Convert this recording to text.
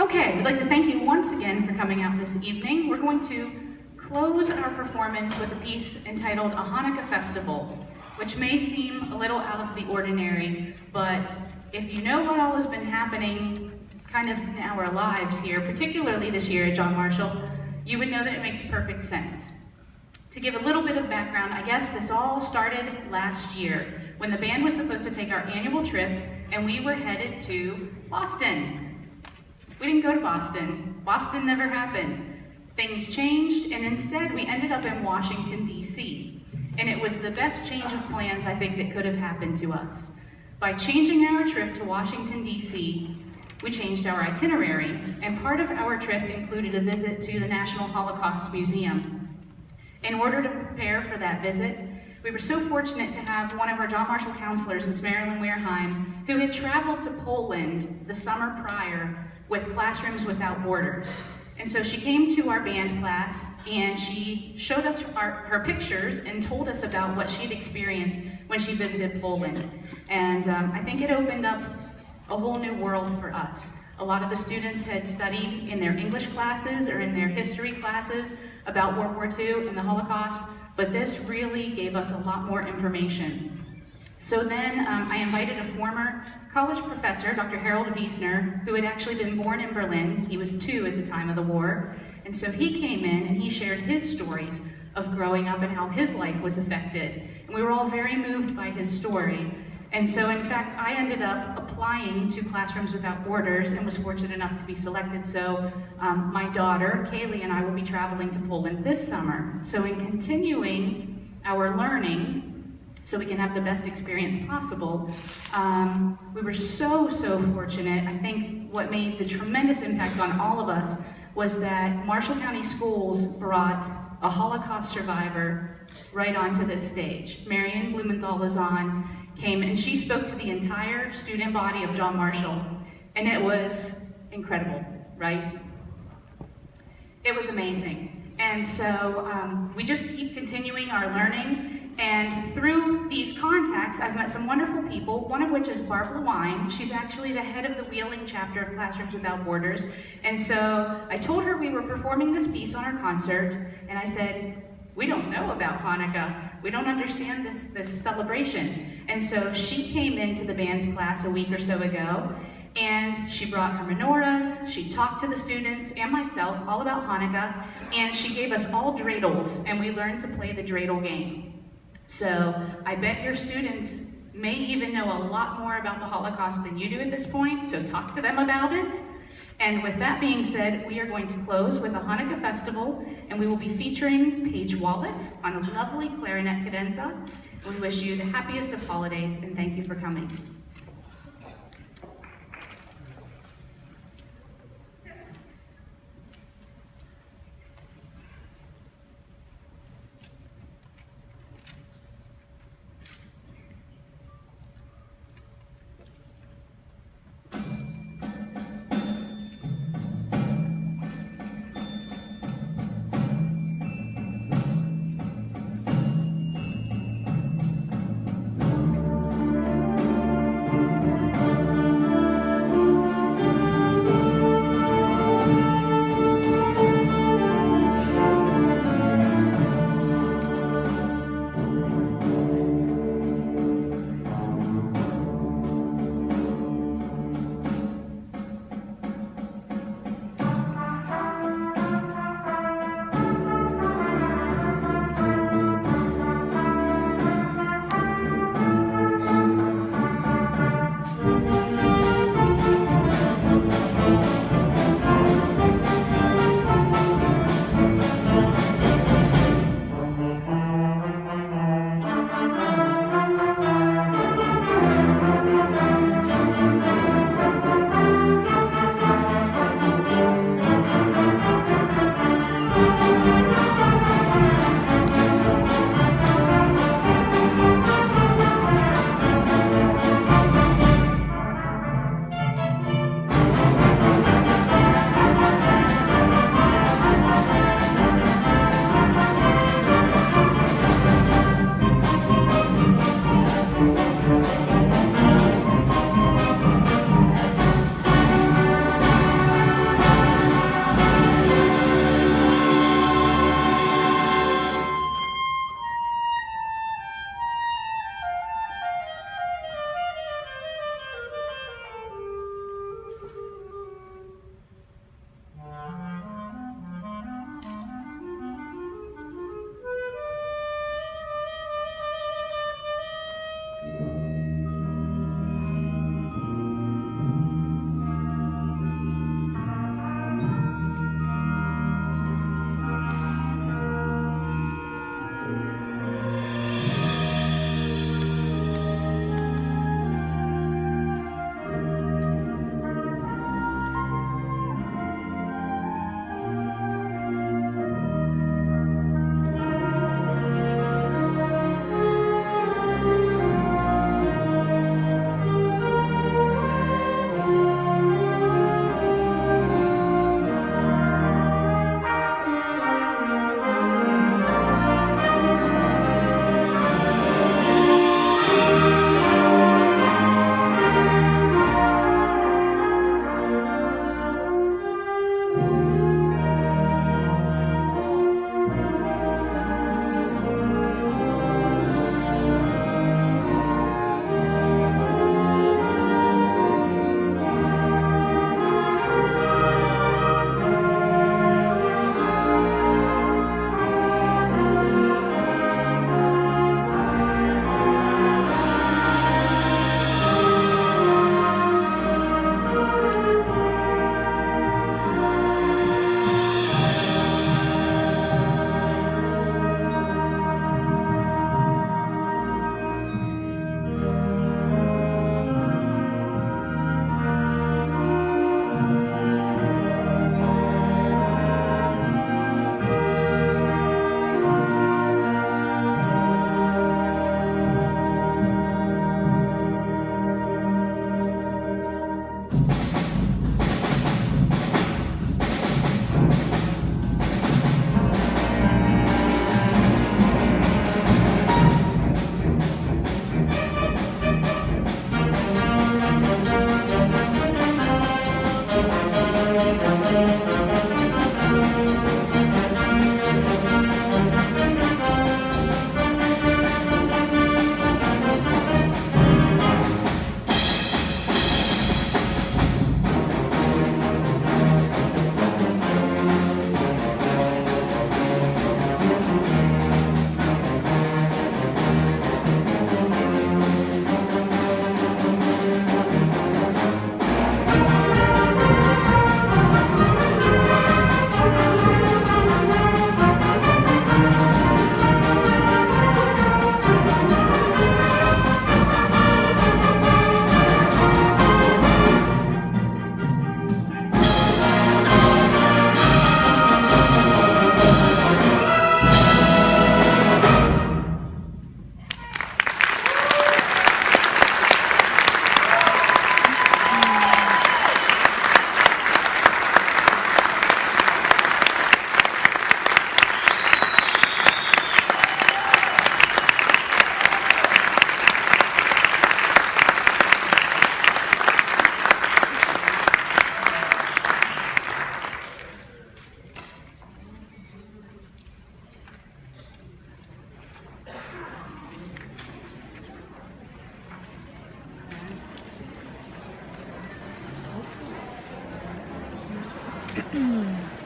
Okay, we'd like to thank you once again for coming out this evening. We're going to close our performance with a piece entitled A Hanukkah Festival, which may seem a little out of the ordinary, but if you know what all has been happening kind of in our lives here, particularly this year at John Marshall, you would know that it makes perfect sense. To give a little bit of background, I guess this all started last year when the band was supposed to take our annual trip and we were headed to Boston. We didn't go to Boston. Boston never happened. Things changed, and instead we ended up in Washington, D.C. And it was the best change of plans I think that could have happened to us. By changing our trip to Washington, D.C., we changed our itinerary, and part of our trip included a visit to the National Holocaust Museum. In order to prepare for that visit, we were so fortunate to have one of our John Marshall counselors, Ms. Marilyn Wehrheim, who had traveled to Poland the summer prior with Classrooms Without Borders. And so she came to our band class and she showed us her pictures and told us about what she'd experienced when she visited Poland. And I think it opened up a whole new world for us. A lot of the students had studied in their English classes or in their history classes about World War II and the Holocaust, but this really gave us a lot more information. So then I invited a former college professor, Dr. Harold Wiesner, who had actually been born in Berlin. He was 2 at the time of the war. And so he came in and he shared his stories of growing up and how his life was affected. And we were all very moved by his story. And so in fact, I ended up applying to Classrooms Without Borders and was fortunate enough to be selected. So my daughter, Kaylee, and I will be traveling to Poland this summer. So in continuing our learning, so we can have the best experience possible. We were so fortunate. I think what made the tremendous impact on all of us was that Marshall County Schools brought a Holocaust survivor right onto this stage. Marion Blumenthal-Lazan came and she spoke to the entire student body of John Marshall, and it was incredible, right? It was amazing. And so we just keep continuing our learning. And through these contacts, I've met some wonderful people, one of which is Barbara Wine. She's actually the head of the Wheeling chapter of Classrooms Without Borders. And so I told her we were performing this piece on our concert, and I said, we don't know about Hanukkah. We don't understand this celebration. And so she came into the band class a week or so ago, and she brought her menorahs, she talked to the students and myself all about Hanukkah, and she gave us all dreidels, and we learned to play the dreidel game. So I bet your students may even know a lot more about the Holocaust than you do at this point, so talk to them about it. And with that being said, we are going to close with a Hanukkah festival, and we will be featuring Paige Wallace on a lovely clarinet cadenza. We wish you the happiest of holidays, and thank you for coming. Mm.